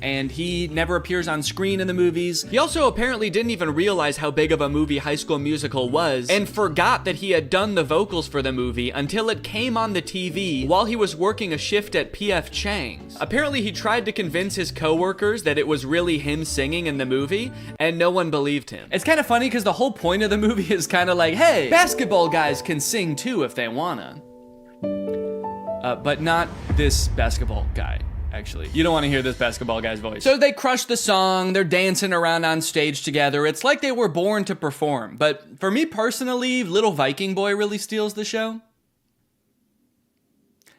and he never appears on screen in the movies. He also apparently didn't even realize how big of a movie High School Musical was, and forgot that he had done the vocals for the movie until it came on the TV while he was working a shift at P.F. Chang's. Apparently he tried to convince his coworkers that it was really him singing in the movie, and no one believed him. It's kind of funny because the whole point of the movie is kind of like, hey, basketball guys can sing too if they wanna. But not this basketball guy, actually. You don't want to hear this basketball guy's voice. So they crush the song, they're dancing around on stage together. It's like they were born to perform. But for me personally, Little Viking Boy really steals the show.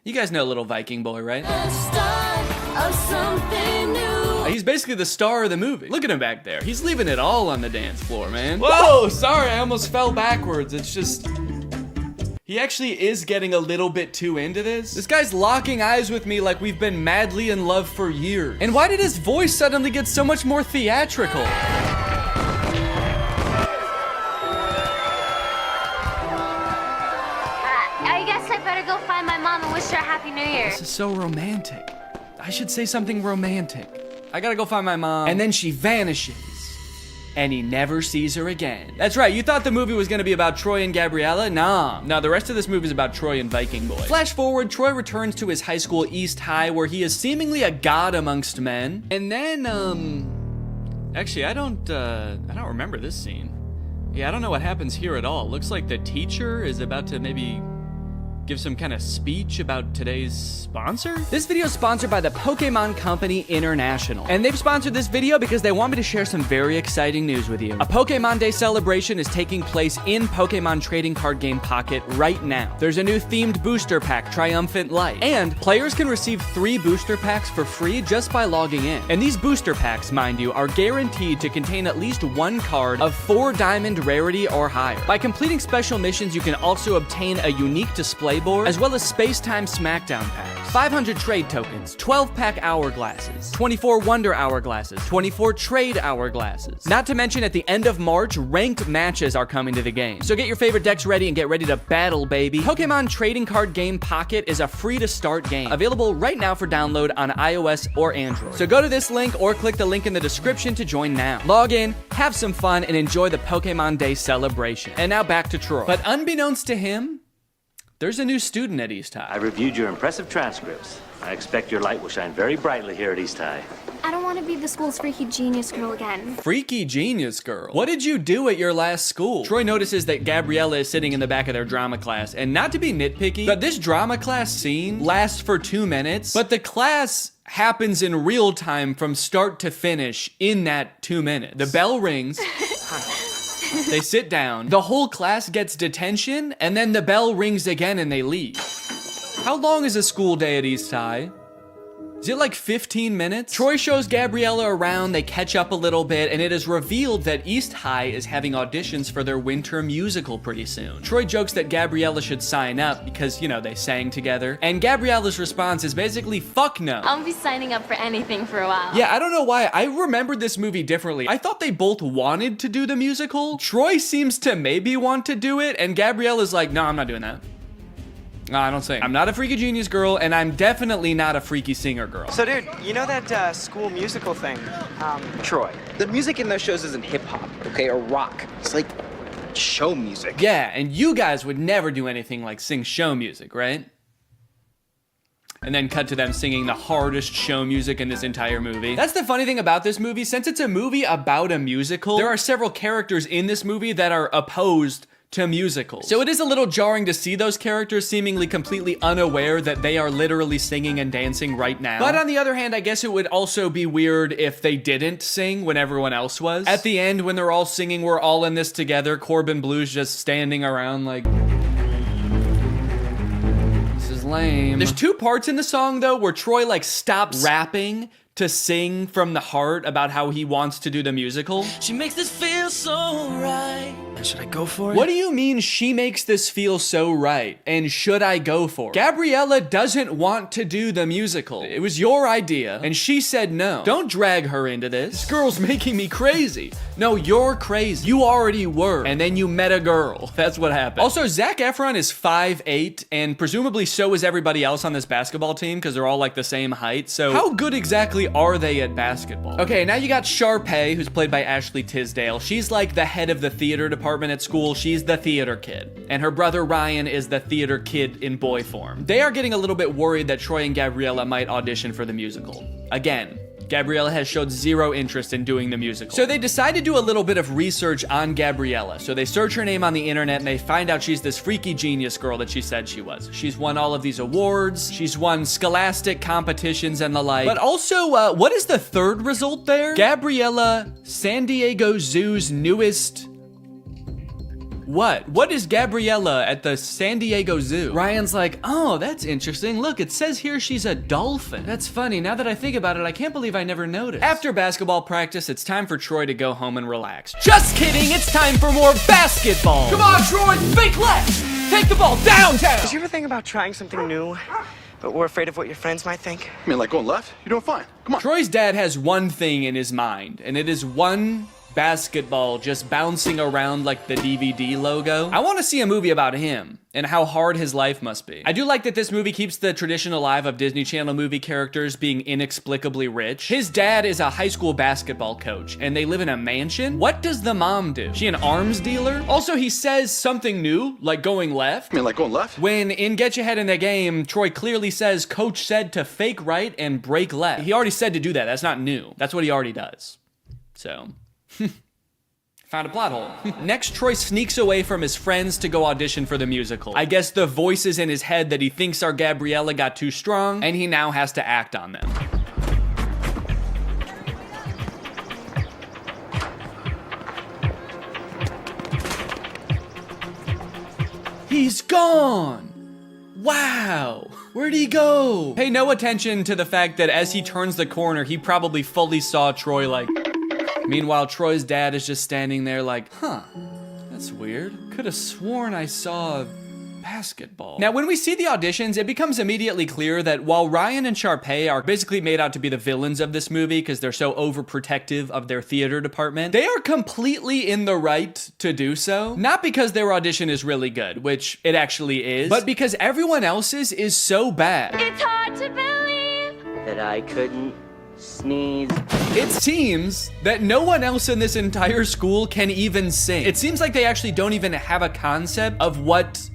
You guys know Little Viking Boy, right? The start of something new. He's basically the star of the movie. Look at him back there. He's leaving it all on the dance floor, man. Whoa, sorry, I almost fell backwards. It's just... He actually is getting a little bit too into this. This guy's locking eyes with me like we've been madly in love for years. And why did his voice suddenly get so much more theatrical? I guess I better go find my mom and wish her a Happy New Year. This is so romantic. I should say something romantic. I gotta go find my mom. And then she vanishes. And he never sees her again. That's right, you thought the movie was gonna be about Troy and Gabriella? Nah. No, the rest of this movie is about Troy and Viking Boy. Flash forward, Troy returns to his high school, East High, where he is seemingly a god amongst men. And then, actually, I don't remember this scene. Yeah, I don't know what happens here at all. Looks like the teacher is about to maybe give some kind of speech about today's sponsor? This video is sponsored by the Pokemon Company International. And they've sponsored this video because they want me to share some very exciting news with you. A Pokemon Day celebration is taking place in Pokemon Trading Card Game Pocket right now. There's a new themed booster pack, Triumphant Light. And players can receive 3 booster packs for free just by logging in. And these booster packs, mind you, are guaranteed to contain at least 1 card of 4 diamond rarity or higher. By completing special missions, you can also obtain a unique display board, as well as Space-Time Smackdown packs, 500 trade tokens, 12-pack hourglasses, 24 Wonder Hourglasses, 24 Trade Hourglasses. Not to mention, at the end of March, ranked matches are coming to the game. So get your favorite decks ready and get ready to battle, baby. Pokemon Trading Card Game Pocket is a free-to-start game, available right now for download on iOS or Android. So go to this link or click the link in the description to join now. Log in, have some fun, and enjoy the Pokemon Day celebration. And now back to Troy. But unbeknownst to him, there's a new student at East High. I reviewed your impressive transcripts. I expect your light will shine very brightly here at East High. I don't want to be the school's freaky genius girl again. Freaky genius girl? What did you do at your last school? Troy notices that Gabriella is sitting in the back of their drama class, and not to be nitpicky, but this drama class scene lasts for 2 minutes, but the class happens in real time from start to finish in that 2 minutes. The bell rings. They sit down, the whole class gets detention, and then the bell rings again and they leave. How long is a school day at East High? Is it like 15 minutes? Troy shows Gabriella around, they catch up a little bit, and it is revealed that East High is having auditions for their winter musical pretty soon. Troy jokes that Gabriella should sign up because, you know, they sang together. And Gabriella's response is basically, fuck no. I'll be signing up for anything for a while. Yeah, I don't know why. I remembered this movie differently. I thought they both wanted to do the musical. Troy seems to maybe want to do it, and Gabriella's like, no, I'm not doing that. No, I don't sing. I'm not a freaky genius girl, and I'm definitely not a freaky singer girl. So, dude, you know that school musical thing? Troy, the music in those shows isn't hip-hop, okay, or rock. It's like show music. Yeah, and you guys would never do anything like sing show music, right? And then cut to them singing the hardest show music in this entire movie. That's the funny thing about this movie. Since it's a movie about a musical, there are several characters in this movie that are opposed to musicals. So it is a little jarring to see those characters seemingly completely unaware that they are literally singing and dancing right now. But on the other hand, I guess it would also be weird if they didn't sing when everyone else was. At the end, when they're all singing, we're all in this together, Corbin Blue's just standing around like, this is lame. There's 2 parts in the song though where Troy like stops rapping to sing from the heart about how he wants to do the musical. She makes this feel feel so right. Should I go for it? What do you mean she makes this feel so right? And should I go for it? Gabriella doesn't want to do the musical. It was your idea, and she said no. Don't drag her into this. This girl's making me crazy. No, you're crazy. You already were, and then you met a girl. That's what happened. Also, Zac Efron is 5'8", and presumably so is everybody else on this basketball team, because they're all like the same height. So how good exactly are they at basketball? Okay, now you got Sharpay, who's played by Ashley Tisdale. She's like the head of the theater department at school. She's the theater kid. And her brother Ryan is the theater kid in boy form. They are getting a little bit worried that Troy and Gabriella might audition for the musical. Again, Gabriella has showed zero interest in doing the musical. So they decide to do a little bit of research on Gabriella. So they search her name on the internet and they find out she's this freaky genius girl that she said she was. She's won all of these awards. She's won scholastic competitions and the like. But also, what is the third result there? Gabriella, San Diego Zoo's newest... What? What is Gabriella at the San Diego Zoo? Ryan's like, oh, that's interesting. Look, it says here she's a dolphin. That's funny. Now that I think about it, I can't believe I never noticed. After basketball practice, it's time for Troy to go home and relax. Just kidding. It's time for more basketball. Come on, Troy. Fake left. Take the ball downtown. Did you ever think about trying something new, but we're afraid of what your friends might think? I mean, like going left? You're doing fine. Come on. Troy's dad has one thing in his mind, and it is one basketball just bouncing around like the DVD logo. I want to see a movie about him and how hard his life must be. I do like that this movie keeps the tradition alive of Disney Channel movie characters being inexplicably rich. His dad is a high school basketball coach and they live in a mansion. What does the mom do? She an arms dealer? Also, he says something new, like going left. I mean, like going left? When in Get Your Head in the Game, Troy clearly says coach said to fake right and break left. He already said to do that. That's not new. That's what he already does. So... found a plot hole. Next, Troy sneaks away from his friends to go audition for the musical. I guess the voices in his head that he thinks are Gabriella got too strong, and he now has to act on them. He's gone! Wow! Where'd he go? Pay no attention to the fact that as he turns the corner, he probably fully saw Troy like... Meanwhile, Troy's dad is just standing there like, huh, that's weird. Could have sworn I saw basketball. Now, when we see the auditions, it becomes immediately clear that while Ryan and Sharpay are basically made out to be the villains of this movie because they're so overprotective of their theater department, they are completely in the right to do so. Not because their audition is really good, which it actually is, but because everyone else's is so bad. It's hard to believe That I couldn't sneeze. It seems that no one else in this entire school can even sing. It seems like they actually don't even have a concept of what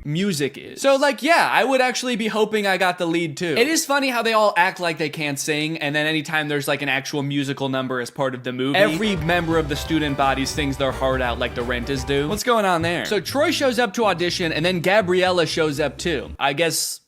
music is. So like, yeah, I would actually be hoping I got the lead too. It is funny how they all act like they can't sing, and then anytime there's like an actual musical number as part of the movie, every member of the student body sings their heart out like the Rentas do. What's going on there? So Troy shows up to audition, and then Gabriella shows up too. I guess,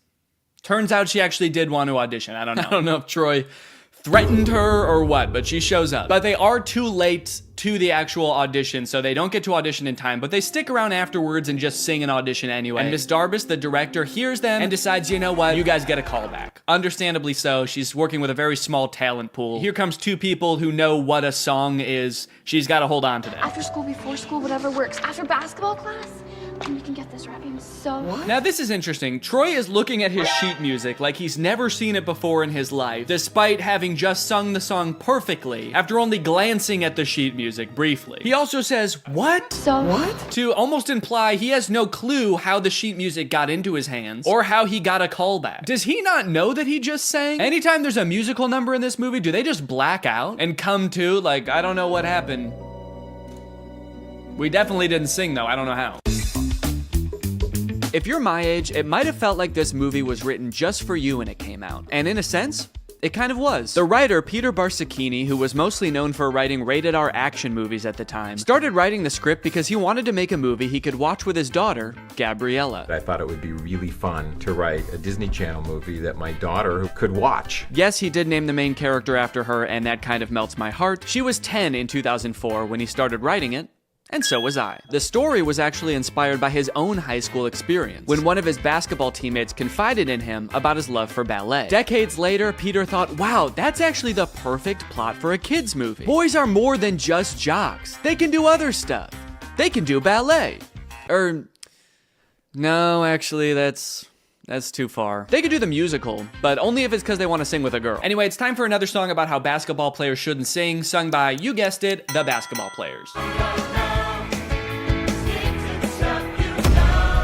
turns out she actually did want to audition. I don't know. I don't know if Troy threatened her or what, but she shows up. But they are too late to the actual audition, so they don't get to audition in time, but they stick around afterwards and just sing an audition anyway. And Miss Darbus, the director, hears them and decides, you know what, you guys get a call back. Understandably so. She's working with a very small talent pool. Here comes two people who know what a song is. She's got to hold on to them. After school, before school, whatever works. After basketball class, we can get this right. I'm so... What? Now this is interesting. Troy is looking at his sheet music like he's never seen it before in his life, despite having just sung the song perfectly after only glancing at the sheet music briefly. He also says, what? So... What? To almost imply he has no clue how the sheet music got into his hands or how he got a callback. Does he not know that he just sang? Anytime there's a musical number in this movie, do they just black out and come to like, I don't know what happened. We definitely didn't sing though, I don't know how. If you're my age, it might have felt like this movie was written just for you when it came out. And in a sense, it kind of was. The writer, Peter Barsacchini, who was mostly known for writing rated-R action movies at the time, started writing the script because he wanted to make a movie he could watch with his daughter, Gabriella. I thought it would be really fun to write a Disney Channel movie that my daughter could watch. Yes, he did name the main character after her, and that kind of melts my heart. She was 10 in 2004 when he started writing it, And so was I. The story was actually inspired by his own high school experience, when one of his basketball teammates confided in him about his love for ballet. Decades later, Peter thought, wow, that's actually the perfect plot for a kid's movie. Boys are more than just jocks. They can do other stuff. They can do ballet. No, actually, that's too far. They could do the musical, but only if it's because they want to sing with a girl. Anyway, it's time for another song about how basketball players shouldn't sing, sung by, you guessed it, the Basketball Players.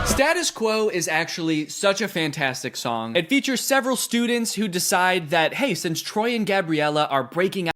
Status Quo is actually such a fantastic song. It features several students who decide that, hey, since Troy and Gabriella are breaking